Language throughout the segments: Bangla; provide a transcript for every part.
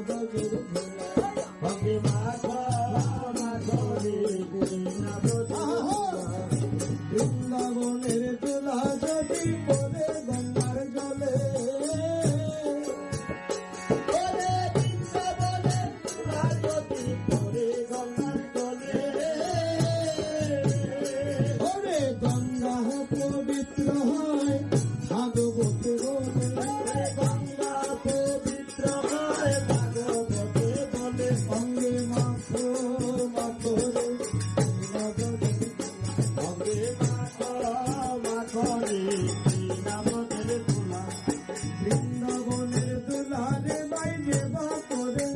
বজর ভোগে মাখো মাখো রে বৃন্দাবনের দোলা যদি পরে গঙ্গার জলে গঙ্গা পবিত্র হয় ভাগবতে বলে গঙ্গা পবিত্র হয় ভাগবতে বলে অঙ্গে মাখো মাখো রে অঙ্গে মাখো মাখো রে বৃন্দাবনের দোলা বৃন্দাবনের দোলা রে বাইরে বা করে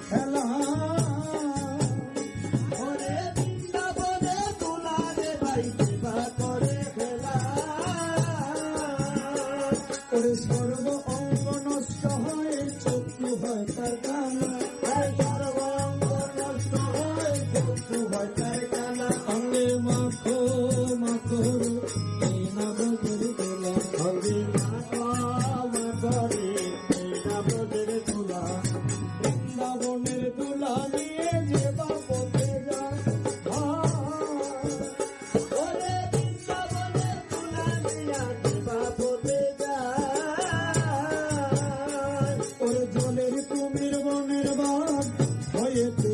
খেলা সর্ব অঙ্গ নষ্ট হয় চক্ষু হয় তার কানা সর্ব অঙ্গ নষ্ট হয় চক্ষু হয় তার কানা অঙ্গে মাখো মাখো রে না বজর দোলা অঙ্গে মাখো মাখো রে না বজর দোলা বৃন্দাবনের দোলা নিয়ে যে বাপতে যায় জলের কুমির বনের বাঘ হয়েছে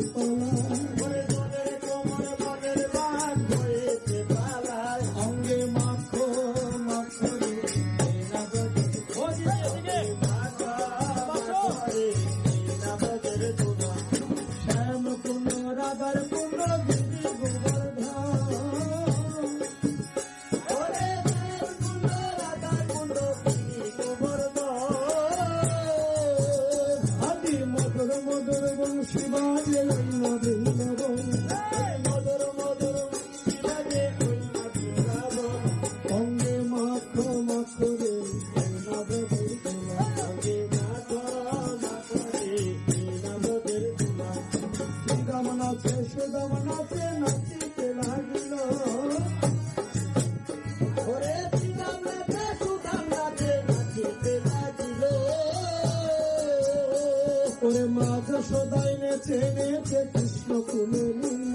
পালায় অঙ্গে মাখো মাখো রে শ্যাম কুণ্ড রাধার কুণ্ড দিদি গোবর্ধন মধুর মধুর বংশী বাজে ওই বৃন্দাবন মধুর মধুর বংশী বাজে ওই বৃন্দাবন অঙ্গে মাখো মাখো রে বৃন্দাবনের দোলা অঙ্গে মাখো মাখো রে বৃন্দাবনের দোলা সুদাম নাচে নাচিতে লাগিল ওরে সুদাম নাচে নাচিতে লাগিল ওরে মা যশোদাই নেচে নেচে কৃষ্ণ কুলে নীল